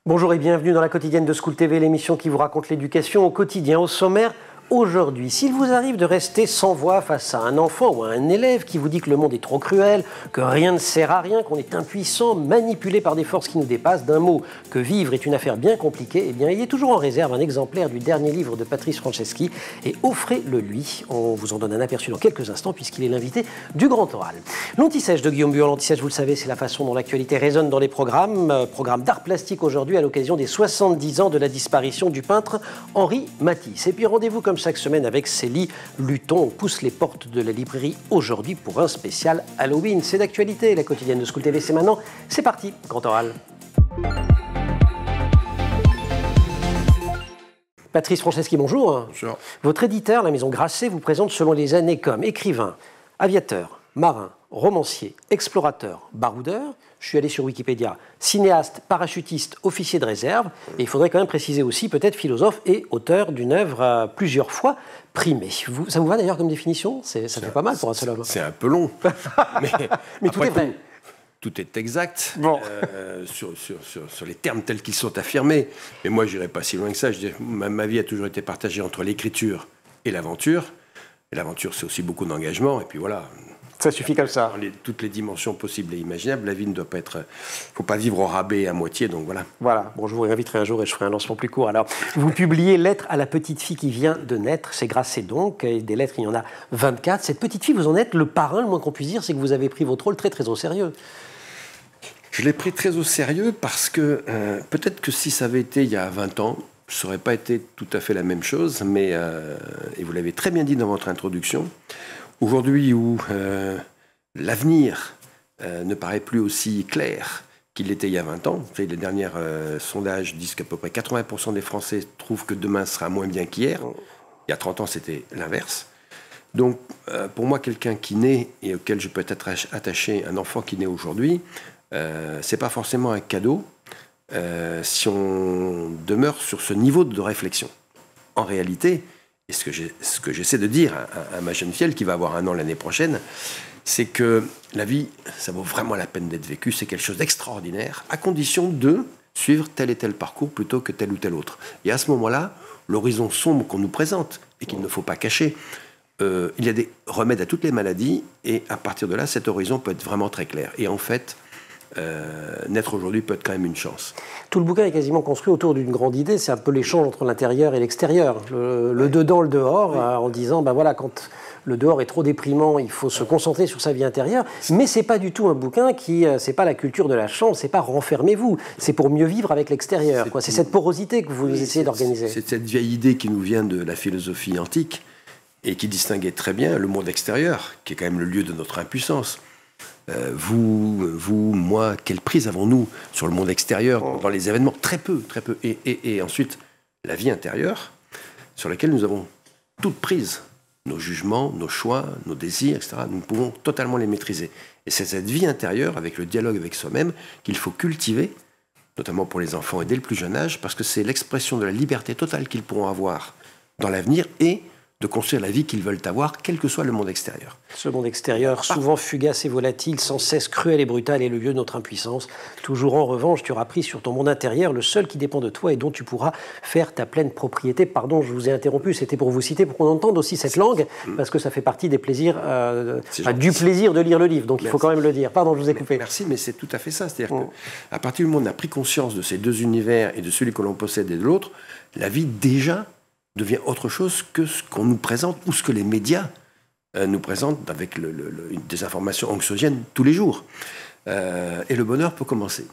Bonjour et bienvenue dans la quotidienne de School TV, l'émission qui vous raconte l'éducation au quotidien. Au sommaire, aujourd'hui, s'il vous arrive de rester sans voix face à un enfant ou à un élève qui vous dit que le monde est trop cruel, que rien ne sert à rien, qu'on est impuissant, manipulé par des forces qui nous dépassent, d'un mot que vivre est une affaire bien compliquée, eh bien, il est toujours en réserve un exemplaire du dernier livre de Patrice Franceschi et offrez-le lui. On vous en donne un aperçu dans quelques instants puisqu'il est l'invité du Grand Oral. L'Anti-Sèche de Guillaume Buol. L'Anti-Sèche, vous le savez, c'est la façon dont l'actualité résonne dans les programmes. Programme d'art plastique aujourd'hui à l'occasion des 70 ans de la disparition du peintre Henri Matisse. Et puis rendez-vous comme chaque semaine avec Célie Luton. On pousse les portes de la librairie aujourd'hui pour un spécial Halloween. C'est d'actualité, la quotidienne de School TV, c'est maintenant. C'est parti, Grand Oral. Patrice Franceschi, bonjour. Bonjour. Votre éditeur, la Maison Grasset, vous présente selon les années comme écrivain, aviateur, marin, romancier, explorateur, baroudeur. Je suis allé sur Wikipédia. Cinéaste, parachutiste, officier de réserve. Et il faudrait quand même préciser aussi peut-être philosophe et auteur d'une œuvre plusieurs fois primée. Ça vous va d'ailleurs comme définition? Ça fait pas mal pour un seul homme. C'est un peu long. Mais tout est vrai. Tout est exact bon. sur les termes tels qu'ils sont affirmés. Mais moi, je n'irai pas si loin que ça. Je dirais, ma vie a toujours été partagée entre l'écriture et l'aventure. Et l'aventure, c'est aussi beaucoup d'engagement. Et puis voilà. Ça suffit comme ça. Dans toutes les dimensions possibles et imaginables, la vie ne doit pas être... Il ne faut pas vivre au rabais à moitié, donc voilà. Voilà. Bon, je vous réinviterai un jour et je ferai un lancement plus court. Alors, vous publiez Lettres à la petite fille qui vient de naître. C'est Grasset donc. Et des lettres, il y en a 24. Cette petite fille, vous en êtes le parrain, le moins qu'on puisse dire, c'est que vous avez pris votre rôle très, très au sérieux. Je l'ai pris très au sérieux parce que peut-être que si ça avait été il y a 20 ans, ça n'aurait pas été tout à fait la même chose. Mais, et vous l'avez très bien dit dans votre introduction, aujourd'hui où l'avenir ne paraît plus aussi clair qu'il l'était il y a 20 ans, les derniers sondages disent qu'à peu près 80% des Français trouvent que demain sera moins bien qu'hier. Il y a 30 ans, c'était l'inverse. Donc, pour moi, quelqu'un qui naît et auquel je peux être attaché, un enfant qui naît aujourd'hui, c'est pas forcément un cadeau si on demeure sur ce niveau de réflexion. En réalité, et ce que j'essaie de dire à ma jeune fille qui va avoir 1 an l'année prochaine, c'est que la vie, ça vaut vraiment la peine d'être vécu, c'est quelque chose d'extraordinaire, à condition de suivre tel et tel parcours plutôt que tel ou tel autre. Et à ce moment-là, l'horizon sombre qu'on nous présente et qu'il ne faut pas cacher, il y a des remèdes à toutes les maladies, et à partir de là, cet horizon peut être vraiment très clair. Et en fait, naître aujourd'hui peut être quand même une chance. Tout le bouquin est quasiment construit autour d'une grande idée, c'est un peu l'échange entre l'intérieur et l'extérieur, le dedans, le dehors, en disant, ben voilà, quand le dehors est trop déprimant, il faut se concentrer sur sa vie intérieure, mais c'est pas du tout un bouquin qui, c'est pas la culture de la chambre, c'est pas renfermez-vous, c'est pour mieux vivre avec l'extérieur, c'est cette porosité que vous essayez d'organiser. C'est cette vieille idée qui nous vient de la philosophie antique, et qui distinguait très bien le monde extérieur, qui est quand même le lieu de notre impuissance. Vous, moi, quelle prise avons-nous sur le monde extérieur dans les événements? Très peu, très peu. Et ensuite, la vie intérieure, sur laquelle nous avons toute prise. Nos jugements, nos choix, nos désirs, etc. Nous pouvons totalement les maîtriser. Et c'est cette vie intérieure, avec le dialogue avec soi-même, qu'il faut cultiver, notamment pour les enfants et dès le plus jeune âge, parce que c'est l'expression de la liberté totale qu'ils pourront avoir dans l'avenir et de construire la vie qu'ils veulent avoir, quel que soit le monde extérieur. Ce monde extérieur, souvent fugace et volatile, sans cesse cruel et brutal, est le lieu de notre impuissance. Toujours en revanche, tu auras pris sur ton monde intérieur le seul qui dépend de toi et dont tu pourras faire ta pleine propriété. Pardon, je vous ai interrompu, c'était pour vous citer, pour qu'on entende aussi cette langue, parce que ça fait partie des plaisirs, du plaisir de lire le livre, donc il faut quand même le dire. Pardon, je vous ai coupé. Merci, mais c'est tout à fait ça. C'est-à-dire qu'à partir du moment où on a pris conscience de ces deux univers et de celui que l'on possède et de l'autre, la vie déjà devient autre chose que ce qu'on nous présente ou ce que les médias nous présentent avec des informations anxiogènes tous les jours. Et le bonheur peut commencer.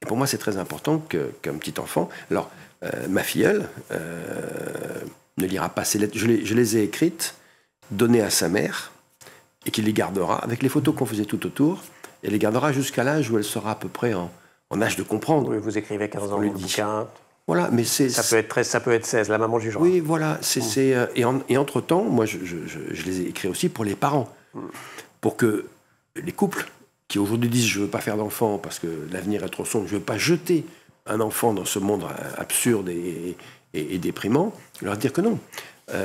Et pour moi, c'est très important qu'un petit enfant... Alors, ma filleule ne lira pas ces lettres. Je les ai écrites, données à sa mère, et qui les gardera, avec les photos qu'on faisait tout autour, et les gardera jusqu'à l'âge où elle sera à peu près en âge de comprendre. Oui, vous écrivez 15 ans le bouquin... Voilà, mais ça peut être 13, ça peut être 16, la maman jugera. Oui, voilà. Et entre-temps, moi, je les ai écrits aussi pour les parents. Pour que les couples qui aujourd'hui disent « je ne veux pas faire d'enfant parce que l'avenir est trop sombre, je ne veux pas jeter un enfant dans ce monde absurde et déprimant », leur dire que non.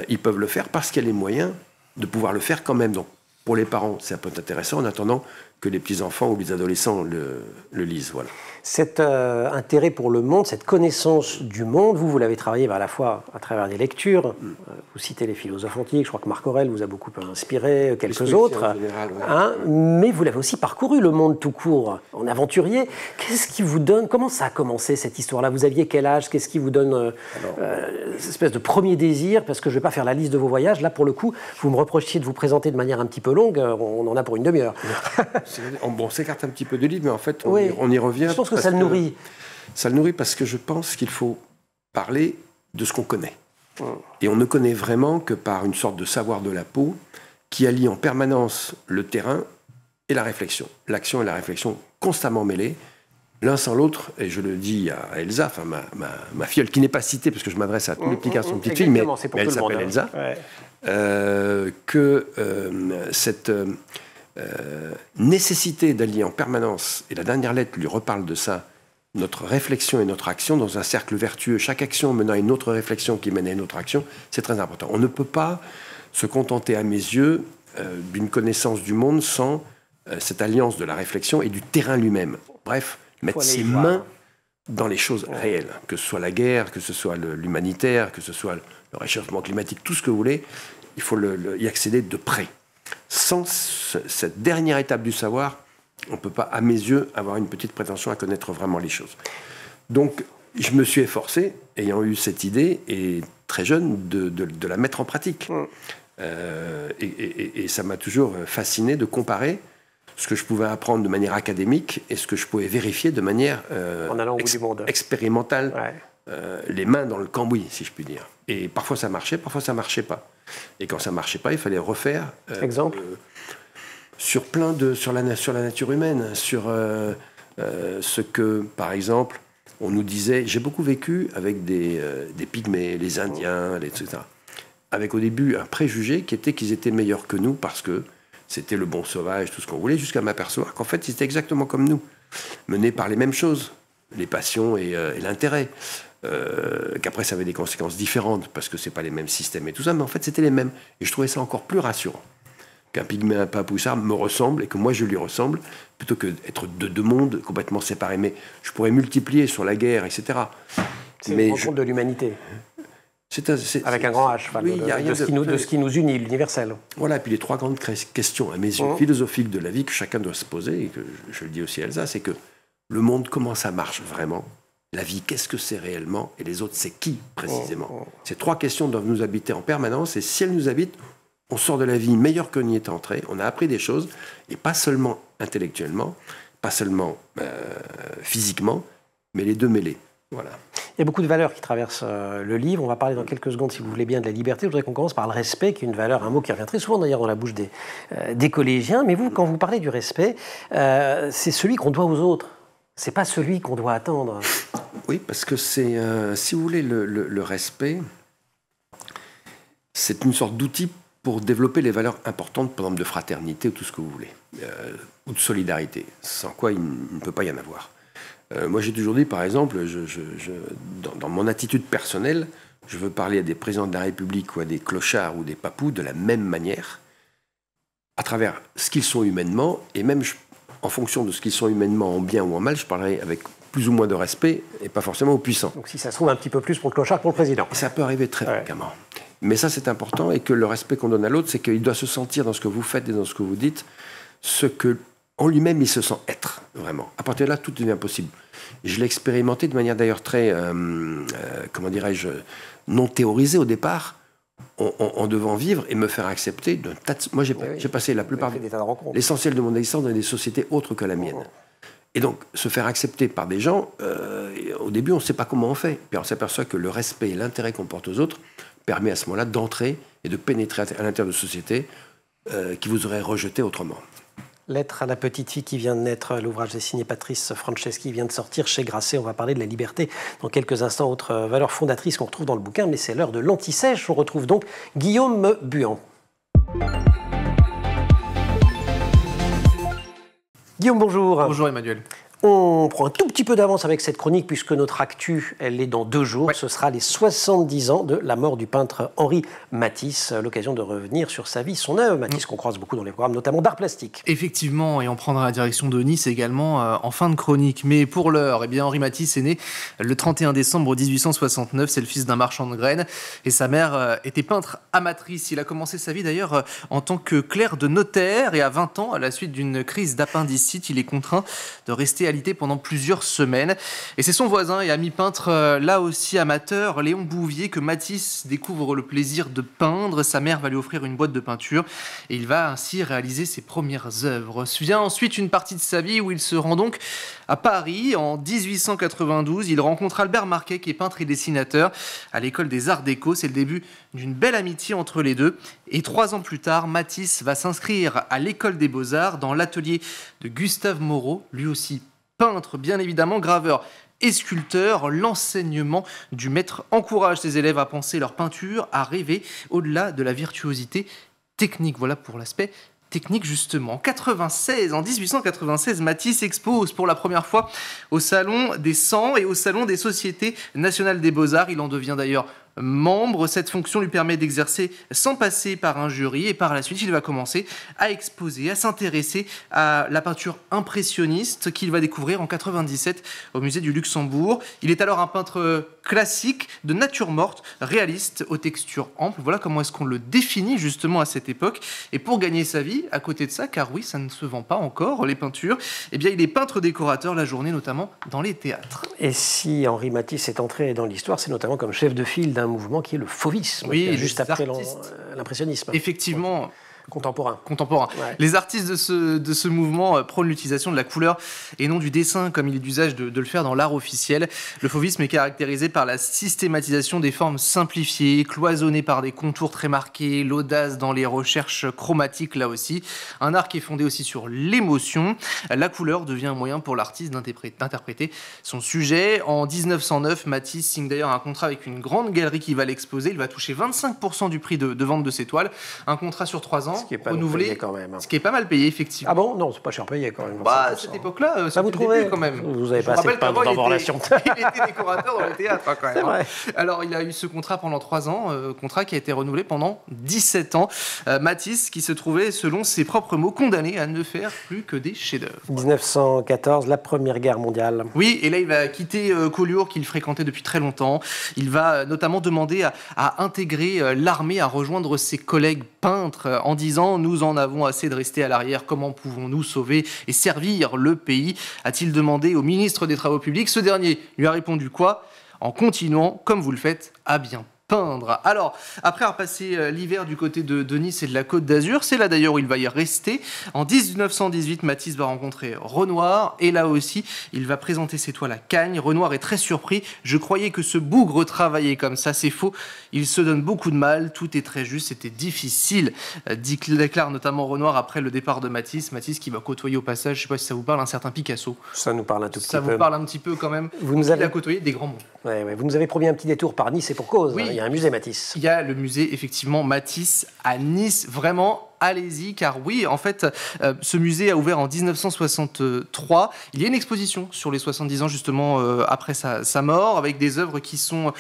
Ils peuvent le faire parce qu'il y a les moyens de pouvoir le faire quand même. Donc, pour les parents, ça peut être intéressant en attendant que les petits-enfants ou les adolescents le lisent. Voilà. Cet intérêt pour le monde, cette connaissance du monde, vous l'avez travaillé à la fois à travers des lectures. Vous citez les philosophes antiques, je crois que Marc Aurèle vous a beaucoup inspiré, quelques autres. En général, ouais. Mais vous l'avez aussi parcouru, le monde tout court, en aventurier. Qu'est-ce qui vous donne, comment ça a commencé cette histoire-là? Vous aviez quel âge? Qu'est-ce qui vous donne cette espèce de premier désir? Parce que je ne vais pas faire la liste de vos voyages. Là, pour le coup, vous me reprochiez de vous présenter de manière un petit peu longue. On en a pour une demi-heure. On s'écarte un petit peu du livre, mais en fait, on y revient. Je pense que ça le nourrit. Ça le nourrit parce que je pense qu'il faut parler de ce qu'on connaît. Et on ne connaît vraiment que par une sorte de savoir de la peau qui allie en permanence le terrain et la réflexion. L'action et la réflexion constamment mêlées, l'un sans l'autre. Et je le dis à Elsa, enfin ma filleule, qui n'est pas citée, parce que je m'adresse à tous les petits garçons, petites filles, mais elle s'appelle Elsa, que cette nécessité d'allier en permanence, et la dernière lettre lui reparle de ça, notre réflexion et notre action dans un cercle vertueux, chaque action menant à une autre réflexion qui mène à une autre action, c'est très important. On ne peut pas se contenter à mes yeux d'une connaissance du monde sans cette alliance de la réflexion et du terrain lui-même. Bref, mettre ses mains dans les choses réelles, que ce soit la guerre, que ce soit l'humanitaire, que ce soit le réchauffement climatique, tout ce que vous voulez, il faut y accéder de près. Sans cette dernière étape du savoir, on ne peut pas, à mes yeux, avoir une petite prétention à connaître vraiment les choses. Donc, je me suis efforcé, ayant eu cette idée, et très jeune, de la mettre en pratique. Et ça m'a toujours fasciné de comparer ce que je pouvais apprendre de manière académique et ce que je pouvais vérifier de manière en allant au bout du monde. Expérimentale, les mains dans le cambouis, si je puis dire. Et parfois ça marchait, parfois ça ne marchait pas. Et quand ça ne marchait pas, il fallait refaire. Exemple sur la nature humaine, sur ce que, par exemple, on nous disait. J'ai beaucoup vécu avec des pygmées, les Indiens, etc. Avec au début un préjugé qui était qu'ils étaient meilleurs que nous parce que c'était le bon sauvage, tout ce qu'on voulait, jusqu'à m'apercevoir qu'en fait, ils étaient exactement comme nous, menés par les mêmes choses, les passions et l'intérêt. Qu'après, ça avait des conséquences différentes parce que c'est pas les mêmes systèmes et tout ça, mais en fait, c'était les mêmes. Et je trouvais ça encore plus rassurant. Qu'un pygmée, un papoussard me ressemble et que moi je lui ressemble, plutôt que d'être deux mondes complètement séparés. Mais je pourrais multiplier sur la guerre, etc. C'est une rencontre de l'humanité. Avec un grand H, de ce qui nous unit, l'universel. Voilà, et puis les trois grandes questions, à mes yeux, philosophiques de la vie que chacun doit se poser, et que je le dis aussi à Elsa, c'est que le monde, comment ça marche vraiment? La vie, qu'est-ce que c'est réellement? Et les autres, c'est qui, précisément? Ces trois questions doivent nous habiter en permanence, et si elles nous habitent, on sort de la vie meilleur qu'on y est entré, on a appris des choses, et pas seulement intellectuellement, pas seulement physiquement, mais les deux mêlés. Voilà. Il y a beaucoup de valeurs qui traversent le livre. On va parler dans quelques secondes, si vous voulez bien, de la liberté. Je voudrais qu'on commence par le respect, qui est une valeur, un mot qui revient très souvent d'ailleurs dans la bouche des collégiens. Mais vous, quand vous parlez du respect, c'est celui qu'on doit aux autres. C'est pas celui qu'on doit attendre. Oui, parce que c'est, si vous voulez, le respect, c'est une sorte d'outil pour développer les valeurs importantes, par exemple de fraternité ou tout ce que vous voulez, ou de solidarité, sans quoi il ne peut pas y en avoir. Moi, j'ai toujours dit, par exemple, dans mon attitude personnelle, je veux parler à des présidents de la République ou à des clochards ou des papous de la même manière, à travers ce qu'ils sont humainement, et même en fonction de ce qu'ils sont humainement, en bien ou en mal, je parlerai avec plus ou moins de respect, et pas forcément aux puissants. Donc si ça se trouve, un petit peu plus pour le clochard que pour le président. Et ça peut arriver très fréquemment. Mais ça, c'est important, et que le respect qu'on donne à l'autre, c'est qu'il doit se sentir dans ce que vous faites et dans ce que vous dites, ce que en lui-même, il se sent être, vraiment. À partir de là, tout devient possible. Je l'ai expérimenté de manière d'ailleurs très, comment dirais-je, non théorisée au départ, en devant vivre et me faire accepter d'un tas de... Moi, j'ai passé la plupart... L'essentiel de mon existence dans des sociétés autres que la mienne. Et donc, se faire accepter par des gens, au début, on ne sait pas comment on fait. Puis on s'aperçoit que le respect et l'intérêt qu'on porte aux autres permet à ce moment-là d'entrer et de pénétrer à l'intérieur de sociétés qui vous auraient rejeté autrement. Lettre à la petite fille qui vient de naître, l'ouvrage est signé Patrice Franceschi, vient de sortir chez Grasset. On va parler de la liberté dans quelques instants, autre valeur fondatrice qu'on retrouve dans le bouquin, mais c'est l'heure de l'anti-sèche. On retrouve donc Guillaume Buand. Guillaume, bonjour. Bonjour Emmanuel. On prend un tout petit peu d'avance avec cette chronique puisque notre actu, elle est dans 2 jours. Ouais. Ce sera les 70 ans de la mort du peintre Henri Matisse. L'occasion de revenir sur sa vie, son œuvre. Matisse qu'on croise beaucoup dans les programmes, notamment d'art plastique. Effectivement, et on prendra la direction de Nice également en fin de chronique. Mais pour l'heure, eh bien, Henri Matisse est né le 31 décembre 1869. C'est le fils d'un marchand de graines. Et sa mère était peintre amatrice. Il a commencé sa vie d'ailleurs en tant que clerc de notaire. Et à 20 ans, à la suite d'une crise d'appendicite, il est contraint de rester alité pendant plusieurs semaines. Et c'est son voisin et ami peintre, là aussi amateur, Léon Bouvier, que Matisse découvre le plaisir de peindre. Sa mère va lui offrir une boîte de peinture et il va ainsi réaliser ses premières œuvres. Vient ensuite une partie de sa vie où il se rend donc à Paris. En 1892, il rencontre Albert Marquet, qui est peintre et dessinateur à l'école des Arts Déco. C'est le début d'une belle amitié entre les deux. Et 3 ans plus tard, Matisse va s'inscrire à l'école des Beaux-Arts dans l'atelier de Gustave Moreau, lui aussi peintre, bien évidemment, graveur et sculpteur. L'enseignement du maître encourage ses élèves à penser leur peinture, à rêver au-delà de la virtuosité technique. Voilà pour l'aspect technique, justement. En 1896, Matisse expose pour la première fois au Salon des 100 et au Salon des Sociétés Nationales des Beaux-Arts. Il en devient d'ailleurs membre. Cette fonction lui permet d'exercer sans passer par un jury, et par la suite, il va commencer à exposer, à s'intéresser à la peinture impressionniste qu'il va découvrir en 97 au musée du Luxembourg. Il est alors un peintre classique, de nature morte, réaliste, aux textures amples. Voilà comment est-ce qu'on le définit justement à cette époque. Et pour gagner sa vie, à côté de ça, car oui, ça ne se vend pas encore, les peintures, eh bien, il est peintre-décorateur la journée, notamment dans les théâtres. Et si Henri Matisse est entré dans l'histoire, c'est notamment comme chef de file d'un mouvement qui est le fauvisme, oui, juste après l'impressionnisme. Effectivement. Ouais. Contemporain. Ouais. Les artistes de ce mouvement prônent l'utilisation de la couleur et non du dessin, comme il est d'usage de le faire dans l'art officiel. Le fauvisme est caractérisé par la systématisation des formes simplifiées, cloisonnées par des contours très marqués, l'audace dans les recherches chromatiques, là aussi. Un art qui est fondé aussi sur l'émotion. La couleur devient un moyen pour l'artiste d'interpréter son sujet. En 1909, Matisse signe d'ailleurs un contrat avec une grande galerie qui va l'exposer. Il va toucher 25% du prix de vente de ses toiles. Un contrat sur 3 ans. Ce qui est pas renouvelé, quand même. Ce qui est pas mal payé, effectivement. Ah bon? Non, c'est pas cher payé quand même. Bah, à cette époque-là, c'est vous trouvez quand même. Vous avez pas assez de peintre dans vos relations. Il était décorateur dans le théâtre, quand même. C'est vrai. Alors, il a eu ce contrat pendant 3 ans, contrat qui a été renouvelé pendant 17 ans. Matisse, qui se trouvait, selon ses propres mots, condamné à ne faire plus que des chefs-d'œuvre. 1914, la Première Guerre mondiale. Oui, et là, il va quitter Collioure, qu'il fréquentait depuis très longtemps. Il va notamment demander à intégrer l'armée, à rejoindre ses collègues peintres, en disant « Nous en avons assez de rester à l'arrière, comment pouvons-nous sauver et servir le pays ?» a-t-il demandé au ministre des Travaux publics. Ce dernier lui a répondu quoi? En continuant, comme vous le faites, à bien peindre. Alors, après avoir passé l'hiver du côté de Nice et de la Côte d'Azur, c'est là d'ailleurs où il va y rester. En 1918, Matisse va rencontrer Renoir, et là aussi, il va présenter ses toiles à Cannes. Renoir est très surpris. « Je croyais que ce bougre travaillait comme ça, c'est faux. Il se donne beaucoup de mal, tout est très juste, c'était difficile », déclare notamment Renoir après le départ de Matisse. Matisse qui va côtoyer au passage, je ne sais pas si ça vous parle, un certain Picasso. Ça nous parle un tout petit peu. Ça vous parle un petit peu quand même. Il a côtoyé des grands mondes. Ouais, vous nous avez promis un petit détour par Nice, et pour cause. Oui. Il y a un musée Matisse. Il y a le musée, effectivement, Matisse à Nice. Vraiment, allez-y, car oui, en fait, ce musée a ouvert en 1963. Il y a une exposition sur les 70 ans, justement, après sa mort, avec des œuvres qui sont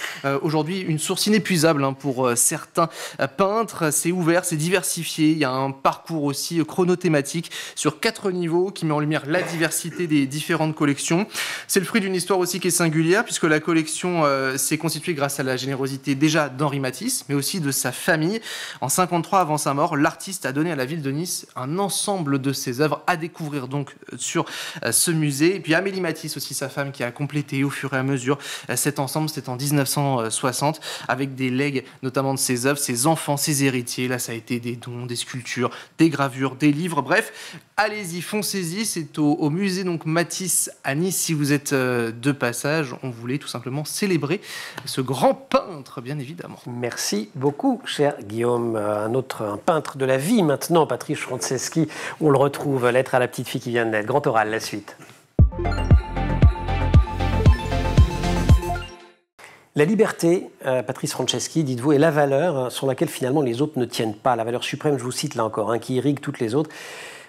aujourd'hui une source inépuisable pour certains peintres. C'est ouvert, c'est diversifié. Il y a un parcours aussi chronothématique sur 4 niveaux qui met en lumière la diversité des différentes collections. C'est le fruit d'une histoire aussi qui est singulière, puisque la collection s'est constituée grâce à la générosité déjà d'Henri Matisse, mais aussi de sa famille. En 1953, avant sa mort, l'artiste a donné à la ville de Nice un ensemble de ses œuvres à découvrir donc sur ce musée. Et puis Amélie Matisse, aussi sa femme, qui a complété au fur et à mesure cet ensemble. C'était en 1960, avec des legs notamment de ses œuvres, ses enfants, ses héritiers. Là, ça a été des dons, des sculptures, des gravures, des livres. Bref, allez-y, foncez-y. C'est au musée donc Matisse à Nice. Si vous êtes de passage, on voulait tout simplement célébrer ce grand peintre, bien évidemment. Merci beaucoup, cher Guillaume. Un peintre de la vie maintenant, Patrice Franceschi. On le retrouve, Lettre à la petite fille qui vient de naître. Grand oral, la suite. La liberté, Patrice Franceschi, dites-vous, est la valeur sur laquelle finalement les autres ne tiennent pas. La valeur suprême, je vous cite là encore, qui irrigue toutes les autres.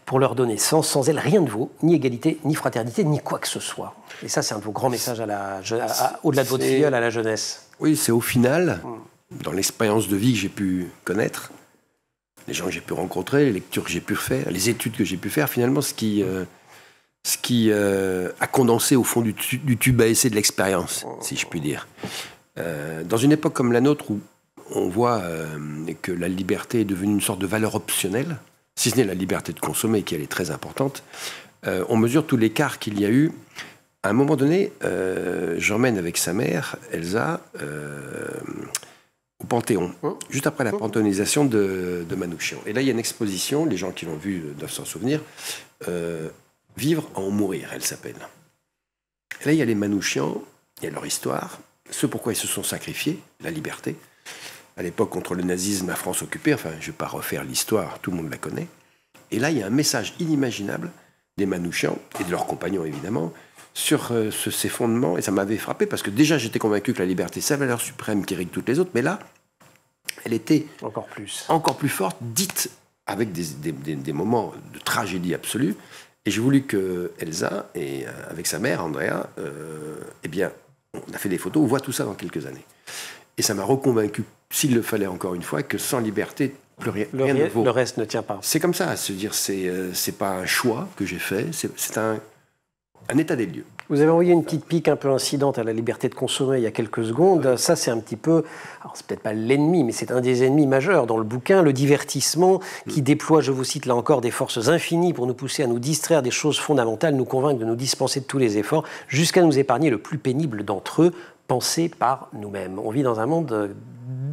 pour leur donner sens. Sans elle, rien ne vaut, ni égalité, ni fraternité, ni quoi que ce soit. Et ça, c'est un de vos grands messages au-delà de votre filleule, à la jeunesse. Oui, c'est au final, dans l'expérience de vie que j'ai pu connaître, les gens que j'ai pu rencontrer, les lectures que j'ai pu faire, les études que j'ai pu faire, finalement, ce qui a condensé au fond du tube à essai de l'expérience, si je puis dire. Dans une époque comme la nôtre où on voit que la liberté est devenue une sorte de valeur optionnelle, si ce n'est la liberté de consommer, qui elle est très importante, on mesure tout l'écart qu'il y a eu. À un moment donné, j'emmène avec sa mère, Elsa, au Panthéon, juste après la panthéonisation de Manouchian. Et là, il y a une exposition, les gens qui l'ont vu doivent s'en souvenir, Vivre en mourir, elle s'appelle. Et là, il y a les Manouchians, il y a leur histoire, ce pourquoi ils se sont sacrifiés, la liberté. À l'époque, contre le nazisme, la France occupée, enfin, je ne vais pas refaire l'histoire, tout le monde la connaît. Et là, il y a un message inimaginable des Manouchians, et de leurs compagnons, évidemment, sur ces fondements, et ça m'avait frappé, parce que déjà, j'étais convaincu que la liberté, c'est la valeur suprême qui règle toutes les autres, mais là, elle était encore plus forte, dite avec des moments de tragédie absolue. Et j'ai voulu que Elsa, et avec sa mère, Andrea, eh bien, on a fait des photos, on voit tout ça dans quelques années. Et ça m'a reconvaincu, s'il le fallait encore une fois, que sans liberté, plus rien ne vaut. Le reste ne tient pas. C'est comme ça, à se dire, c'est pas un choix que j'ai fait, c'est un état des lieux. Vous avez envoyé une petite pique un peu incidente à la liberté de consommer il y a quelques secondes. Oui. Ça, c'est un petit peu, alors c'est peut-être pas l'ennemi, mais c'est un des ennemis majeurs dans le bouquin, le divertissement qui déploie, je vous cite là encore, des forces infinies pour nous pousser à nous distraire des choses fondamentales, nous convaincre de nous dispenser de tous les efforts, jusqu'à nous épargner le plus pénible d'entre eux, pensés par nous-mêmes. On vit dans un monde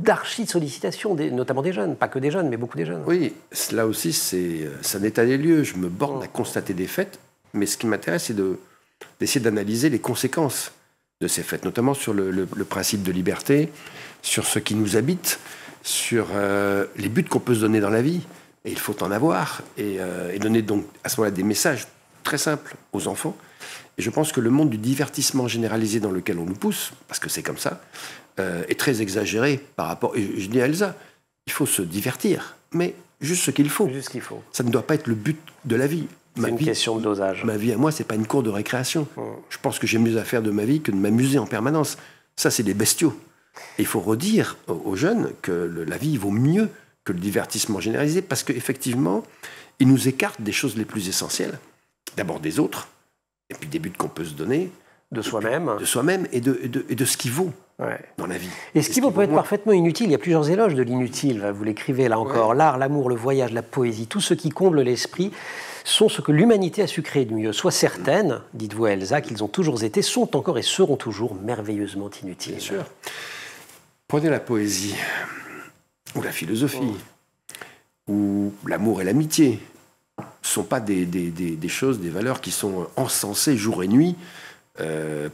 d'archi-sollicitation, notamment des jeunes, pas que des jeunes, mais beaucoup des jeunes. Oui, là aussi, c'est un état des lieux. Je me borne à constater des faits, mais ce qui m'intéresse, c'est d'essayer d'analyser les conséquences de ces faits, notamment sur le principe de liberté, sur ce qui nous habite, sur les buts qu'on peut se donner dans la vie, et il faut en avoir, et donner donc à ce moment-là des messages très simples aux enfants. Et je pense que le monde du divertissement généralisé dans lequel on nous pousse, parce que c'est comme ça, est très exagéré par rapport... Et je dis à Elsa, il faut se divertir, mais juste ce qu'il faut. Juste ce qu'il faut. Ça ne doit pas être le but de la vie. C'est une question de dosage. Ma vie à moi, c'est pas une cour de récréation. Je pense que j'ai mieux à faire de ma vie que de m'amuser en permanence. Ça, c'est des bestiaux. Et il faut redire aux jeunes que la vie vaut mieux que le divertissement généralisé, parce qu'effectivement, il nous écarte des choses les plus essentielles. D'abord des autres, et puis des buts qu'on peut se donner. De soi-même. De soi-même et de ce qui vaut dans la vie. Et ce qui vaut peut être parfaitement inutile. Il y a plusieurs éloges de l'inutile. Vous l'écrivez là encore. Ouais. L'art, l'amour, le voyage, la poésie, tout ce qui comble l'esprit sont ce que l'humanité a su créer de mieux. Sois certaine, dites-vous à Elsa, qu'ils ont toujours été, sont encore et seront toujours merveilleusement inutiles. Bien sûr. Prenez la poésie, ou la philosophie, ou l'amour et l'amitié. Ce ne sont pas des choses, des valeurs qui sont encensées jour et nuit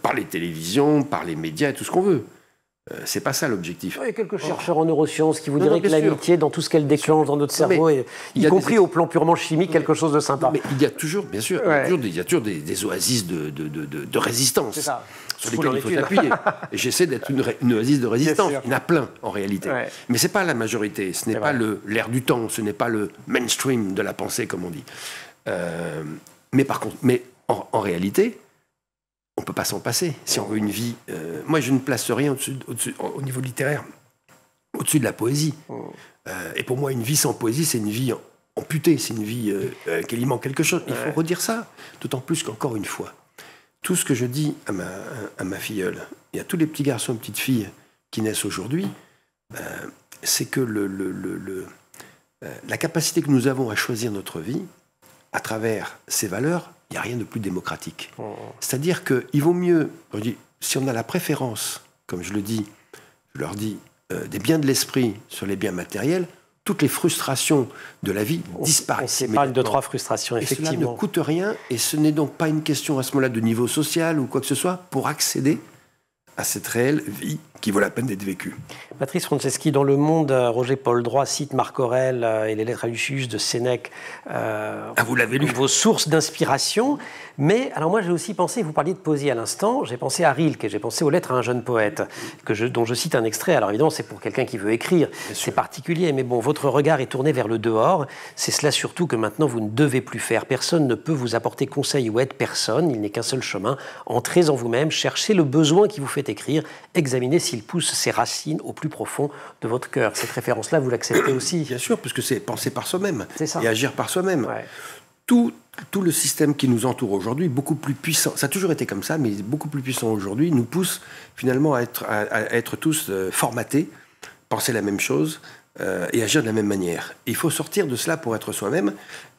par les télévisions, par les médias et tout ce qu'on veut. C'est pas ça l'objectif. Il y a quelques chercheurs en neurosciences qui vous diraient que l'amitié, dans tout ce qu'elle déclance dans notre cerveau, y compris au plan purement chimique, quelque chose de sympa. Mais il y a toujours, bien sûr, il y a toujours des oasis de résistance. C'est ça. Sur lesquelles il faut s'appuyer. Et j'essaie d'être une oasis de résistance. Il y en a plein, en réalité. Ouais. Mais ce n'est pas la majorité. Ce n'est pas l'air du temps. Ce n'est pas le mainstream de la pensée, comme on dit. Mais par contre, en réalité, on ne peut pas s'en passer. Si on veut une vie... moi, je ne place rien au niveau littéraire, au-dessus de la poésie. Et pour moi, une vie sans poésie, c'est une vie amputée. C'est une vie qu'il y manque quelque chose. Il faut redire ça. D'autant plus qu'encore une fois, tout ce que je dis à ma filleule, et à tous les petits garçons et petites filles qui naissent aujourd'hui, c'est que la capacité que nous avons à choisir notre vie, à travers ces valeurs, il n'y a rien de plus démocratique. C'est-à-dire qu'il vaut mieux, si on a la préférence, comme je le dis, je leur dis, des biens de l'esprit sur les biens matériels, toutes les frustrations de la vie disparaissent. On parle de 3 frustrations, effectivement. Et cela ne coûte rien, et ce n'est donc pas une question à ce moment-là de niveau social ou quoi que ce soit, pour accéder à cette réelle vie qui vaut la peine d'être vécu. Patrice Franceschi, dans Le Monde, Roger Paul Droit cite Marc Aurèle et les Lettres à Lucius de Sénèque. Vous l'avez lu. Vos sources d'inspiration. Mais alors moi j'ai aussi pensé, vous parliez de poésie à l'instant, j'ai pensé à Rilke et j'ai pensé aux Lettres à un jeune poète, dont je cite un extrait. Alors évidemment c'est pour quelqu'un qui veut écrire, c'est particulier, mais bon, votre regard est tourné vers le dehors. C'est cela surtout que maintenant vous ne devez plus faire. Personne ne peut vous apporter conseil ou aide, personne. Il n'est qu'un seul chemin. Entrez en vous-même, cherchez le besoin qui vous fait écrire, examinez s'il pousse ses racines au plus profond de votre cœur. Cette référence-là, vous l'acceptez aussi? Bien sûr, parce que c'est penser par soi-même et agir par soi-même. Ouais. Tout le système qui nous entoure aujourd'hui, beaucoup plus puissant, ça a toujours été comme ça, mais beaucoup plus puissant aujourd'hui, nous pousse finalement à être tous formatés, penser la même chose et agir de la même manière. Et il faut sortir de cela pour être soi-même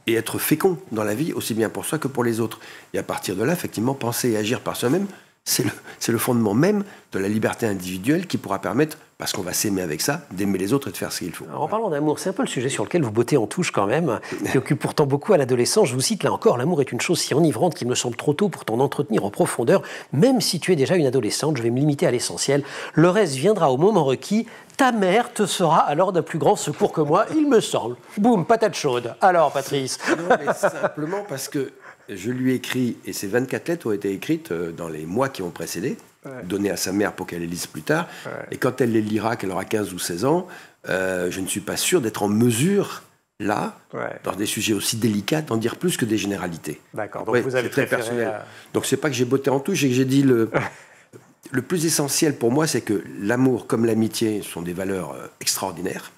et être fécond dans la vie, aussi bien pour soi que pour les autres. Et à partir de là, effectivement, penser et agir par soi-même, c'est le fondement même de la liberté individuelle qui pourra permettre, parce qu'on va s'aimer avec ça, d'aimer les autres et de faire ce qu'il faut. Alors, en parlant d'amour, c'est un peu le sujet sur lequel vous bottez en touche quand même, qui occupe pourtant beaucoup à l'adolescence. Je vous cite là encore, l'amour est une chose si enivrante qu'il me semble trop tôt pour t'en entretenir en profondeur. Même si tu es déjà une adolescente, je vais me limiter à l'essentiel. Le reste viendra au moment requis. Ta mère te sera alors d'un plus grand secours que moi, il me semble. Boum, patate chaude. Alors, Patrice? Non, mais simplement parce que je lui ai écrit, et ces 24 lettres ont été écrites dans les mois qui ont précédé, données à sa mère pour qu'elle les lise plus tard. Ouais. Et quand elle les lira, qu'elle aura 15 ou 16 ans, je ne suis pas sûr d'être en mesure, là, dans des sujets aussi délicats, d'en dire plus que des généralités. D'accord, donc vous avez très personnel. Donc c'est pas que j'ai botté en touche, c'est que j'ai dit le plus essentiel pour moi, c'est que l'amour comme l'amitié sont des valeurs extraordinaires,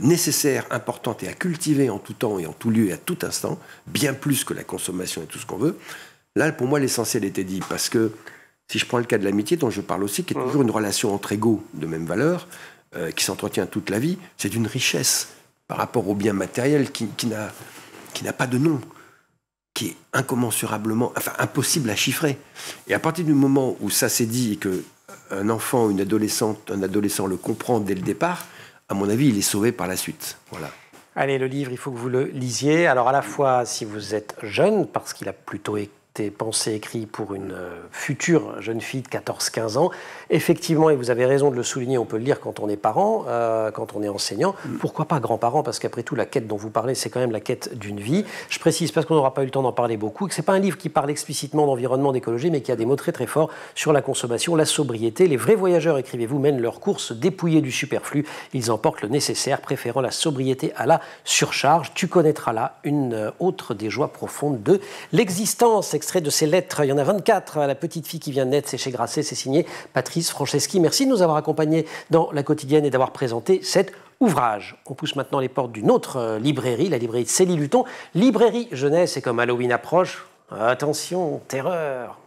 nécessaires, importantes et à cultiver en tout temps et en tout lieu et à tout instant, bien plus que la consommation et tout ce qu'on veut. Là, pour moi, l'essentiel était dit, parce que si je prends le cas de l'amitié, dont je parle aussi, qui est toujours une relation entre égaux de même valeur, qui s'entretient toute la vie, c'est d'une richesse par rapport au bien matériel qui n'a pas de nom, qui est incommensurablement, enfin impossible à chiffrer. Et à partir du moment où ça s'est dit et qu'un enfant, un adolescent le comprend dès le départ, à mon avis, il est sauvé par la suite. Voilà. Allez, le livre, il faut que vous le lisiez. Alors à la fois, si vous êtes jeune, parce qu'il a plutôt été pensé, écrit pour une future jeune fille de 14-15 ans. Effectivement, et vous avez raison de le souligner, on peut le lire quand on est parent, quand on est enseignant. Pourquoi pas grand-parent? Parce qu'après tout, la quête dont vous parlez, c'est quand même la quête d'une vie. Je précise, parce qu'on n'aura pas eu le temps d'en parler beaucoup, que ce n'est pas un livre qui parle explicitement d'environnement, d'écologie, mais qui a des mots très très forts sur la consommation, la sobriété. Les vrais voyageurs, écrivez-vous, mènent leur course dépouillés du superflu. Ils emportent le nécessaire, préférant la sobriété à la surcharge. Tu connaîtras là une autre des joies profondes de l'existence. Extrait de ces lettres, il y en a 24 à la petite fille qui vient de naître, c'est chez Grasset, c'est signé Patrice Franceschi. Merci de nous avoir accompagnés dans La Quotidienne et d'avoir présenté cet ouvrage. On pousse maintenant les portes d'une autre librairie, la librairie de Célie Luton. Librairie jeunesse, et comme Halloween approche, attention, terreur.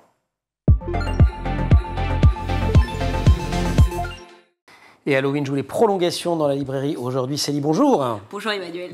Et Halloween joue les prolongations dans la librairie. Aujourd'hui, Célie, bonjour. Bonjour Emmanuel.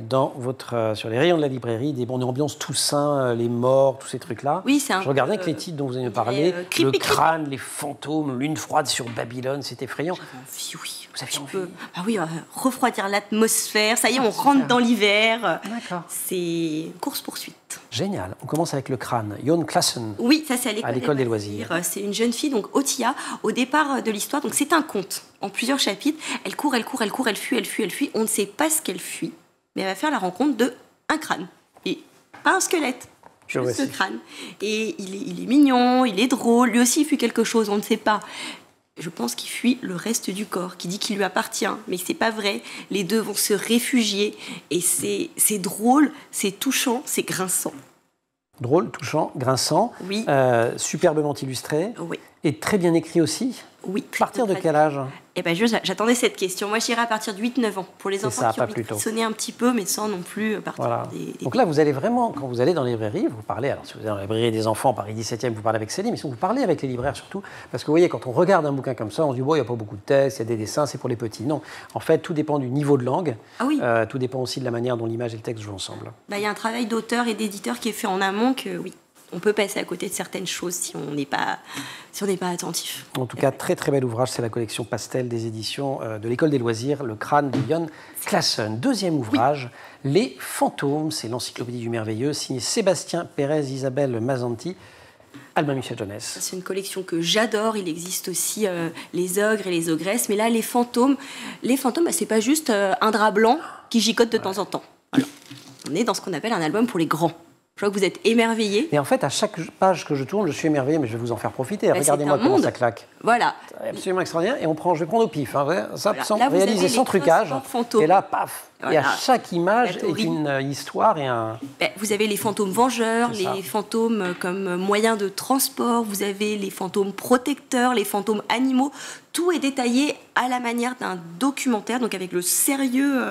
Sur les rayons de la librairie, des bonnes ambiances Toussaint, les morts, tous ces trucs-là. Oui, c'est un Je regardais avec les titres dont vous avez parlé. Le crâne, les fantômes, lune froide sur Babylone, c'est effrayant. J'avais envie, oui. Vous aviez envie? Ah oui, refroidir l'atmosphère. Ça y est, on rentre dans l'hiver. D'accord. C'est course-poursuite. Génial. On commence avec le crâne. Jon Klassen. Oui, ça c'est à l'école des loisirs. C'est une jeune fille, donc Otia, au départ de l'histoire. Donc c'est un conte en plusieurs chapitres. Elle court, elle fuit. On ne sait pas ce qu'elle fuit, mais elle va faire la rencontre d'un crâne. Et pas un squelette. Juste ce crâne. Et il est mignon, il est drôle. Lui aussi, il fuit quelque chose, on ne sait pas. Je pense qu'il fuit le reste du corps, qui dit qu'il lui appartient, mais c'est pas vrai. Les deux vont se réfugier et c'est drôle, c'est touchant, c'est grinçant. Drôle, touchant, grinçant, oui. Superbement illustré, oui. Et très bien écrit aussi. Oui. À partir de quel âge? Eh ben, j'attendais cette question. Moi, je dirais à partir de 8-9 ans. Pour les enfants qui ont envie de frissonner un petit peu, mais sans non plus partir des... Donc là, vous allez vraiment, quand vous allez dans les librairies, vous parlez, alors si vous allez dans la librairie des enfants, Paris 17e, vous parlez avec Céline, mais si vous parlez avec les libraires surtout, parce que vous voyez, quand on regarde un bouquin comme ça, on se dit, bon, il n'y a pas beaucoup de textes, il y a des dessins, c'est pour les petits. Non, en fait, tout dépend du niveau de langue. Ah oui. Tout dépend aussi de la manière dont l'image et le texte jouent ensemble. Il y a un travail d'auteur et d'éditeur qui est fait en amont que, oui, on peut passer à côté de certaines choses si on n'est pas attentif. En tout cas, très très bel ouvrage, c'est la collection Pastel des éditions de l'École des loisirs, Le crâne de Jon Klassen. Deuxième ouvrage, oui. Les fantômes, c'est l'encyclopédie du merveilleux, signé Sébastien Pérez, Isabelle Mazanti. Albin Michel Jeunesse. C'est une collection que j'adore. Il existe aussi les ogres et les ogresses. Mais là, les fantômes, c'est pas juste un drap blanc qui gigote de temps en temps. Voilà. On est dans ce qu'on appelle un album pour les grands. Je vois que vous êtes émerveillés. Et en fait, à chaque page que je tourne, je suis émerveillé, mais je vais vous en faire profiter. Regardez-moi comment ça claque. Voilà. C'est absolument extraordinaire. Et je vais prendre au pif. Hein, ça, voilà. sans là, réaliser, sans trucage. Et là, paf. Voilà. Et à chaque image est une histoire et un... Vous avez les fantômes vengeurs, les fantômes comme moyen de transport, vous avez les fantômes protecteurs, les fantômes animaux. Tout est détaillé à la manière d'un documentaire, donc avec le sérieux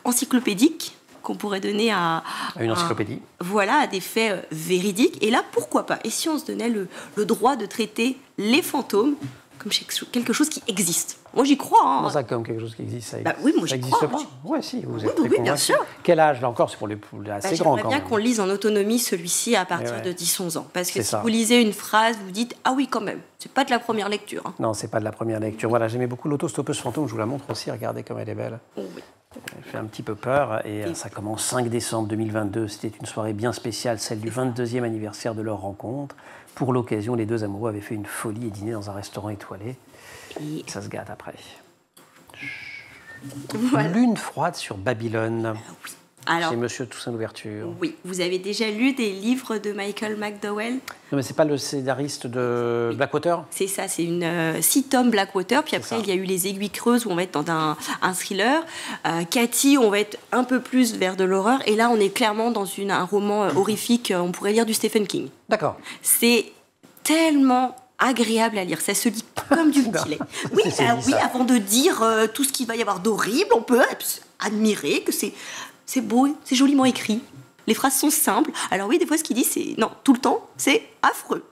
encyclopédique qu'on pourrait donner à une encyclopédie. Voilà, à des faits véridiques. Et là, pourquoi pas? Et si on se donnait le droit de traiter les fantômes comme quelque chose qui existe? Moi, j'y crois. Hein. Comment ça, comme quelque chose qui existe? Oui, moi, j'y crois. Pas. Oui, si, vous êtes oui, bien sûr. Quel âge, là encore? C'est pour les assez grands, quand même. J'aimerais bien qu'on lise en autonomie celui-ci à partir de 10-11 ans. Parce que si vous lisez une phrase, vous dites « Ah oui, quand même, c'est pas de la première lecture. Hein. » Non, c'est pas de la première lecture. Voilà, j'aimais beaucoup l'autostoppeuse fantôme. Je vous la montre aussi. Regardez comme elle est belle. Oh, oui. Elle fait un petit peu peur. Et ça commence 5 décembre 2022. C'était une soirée bien spéciale, celle du 22e anniversaire de leur rencontre. Pour l'occasion, les deux amoureux avaient fait une folie et dîné dans un restaurant étoilé. Et ça se gâte après. Voilà. Lune froide sur Babylone. Oui. Alors, chez Monsieur Toussaint Louverture. Oui. Vous avez déjà lu des livres de Michael McDowell? Non, mais c'est pas le scénariste de Blackwater? C'est ça, c'est une 6 tomes Blackwater. Puis après, il y a eu Les Aiguilles Creuses où on va être dans un thriller. Cathy, on va être un peu plus vers de l'horreur. Et là, on est clairement dans un roman horrifique. On pourrait lire du Stephen King. D'accord. C'est tellement agréable à lire, ça se lit comme du petit lait. Oui, avant de dire tout ce qu'il va y avoir d'horrible, on peut admirer que c'est beau, c'est joliment écrit. Les phrases sont simples. Alors oui, des fois, ce qu'il dit, c'est... Non, tout le temps, c'est affreux.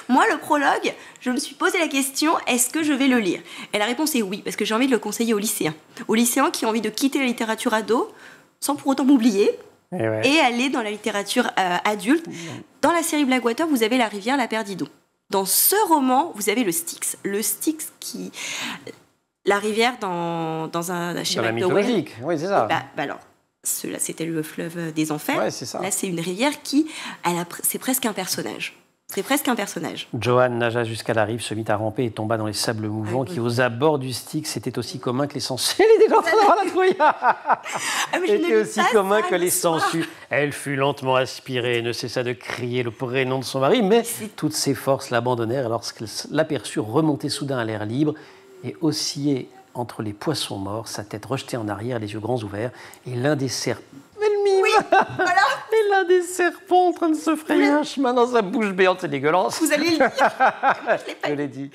Moi, le prologue, je me suis posé la question, est-ce que je vais le lire? Et la réponse est oui, parce que j'ai envie de le conseiller aux lycéens. Aux lycéens qui ont envie de quitter la littérature ado, sans pour autant m'oublier, et aller dans la littérature adulte. Dans la série Blackwater, vous avez La rivière, la Perdido. Dans ce roman, vous avez le Styx. Le Styx qui... La rivière dans un schéma mythologique, oui, c'est ça. Alors, là, c'était le fleuve des enfers. Ouais, c'est ça. Là, c'est une rivière qui... c'est presque un personnage. C'est presque un personnage. Johan nagea jusqu'à la rive, se mit à ramper et tomba dans les sables mouvants qui, aux abords du Styx, étaient aussi communs que les sangsues. Elle était en train d'avoir la trouille. Était aussi commun que les sangsues. Elle fut lentement aspirée et ne cessa de crier le prénom de son mari, mais toutes ses forces l'abandonnèrent lorsqu'elle l'aperçut remonter soudain à l'air libre et osciller entre les poissons morts, sa tête rejetée en arrière, les yeux grands ouverts, et l'un des serpents. Oui, voilà. Et l'un des serpents en train de se frayer un chemin dans sa bouche béante, c'est dégueulasse. Vous allez le dire. Je l'ai dit.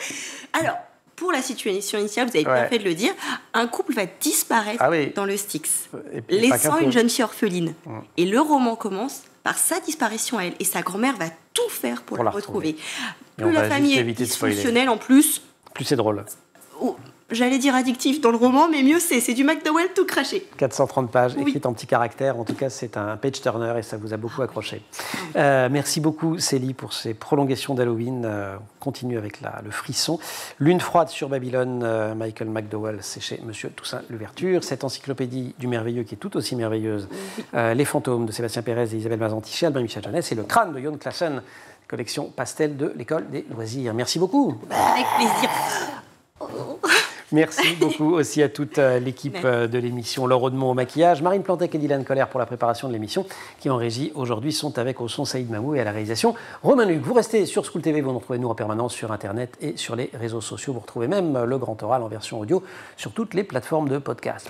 Alors, pour la situation initiale, vous avez bien fait de le dire, un couple va disparaître dans le Styx, laissant une jeune fille orpheline. Et le roman commence par sa disparition à elle, et sa grand-mère va tout faire pour la retrouver. Plus la famille est dysfonctionnelle en plus... Plus c'est drôle. J'allais dire addictif dans le roman, mais mieux c'est du McDowell tout craché. 430 pages, écrites en petits caractères. En tout cas, c'est un page-turner et ça vous a beaucoup accroché. Merci beaucoup, Célie, pour ces prolongations d'Halloween. On continue avec le frisson. Lune froide sur Babylone, Michael McDowell, c'est chez Monsieur Toussaint Louverture. Cette encyclopédie du merveilleux qui est tout aussi merveilleuse. Les fantômes de Sébastien Pérez et Isabelle Mazanti chez Albin Michel Jeunesse et Le crâne de Jon Klassen, collection pastel de l'École des loisirs. Merci beaucoup. Avec plaisir. Merci beaucoup aussi à toute l'équipe de l'émission. Laure Audemont au maquillage, Marine Plantec et Dylan Colère pour la préparation de l'émission, qui en régie aujourd'hui sont avec au son Saïd Mamou et à la réalisation Romain Luc. Vous restez sur School TV, vous nous retrouvez nous en permanence sur Internet et sur les réseaux sociaux. Vous retrouvez même le Grand Oral en version audio sur toutes les plateformes de podcast.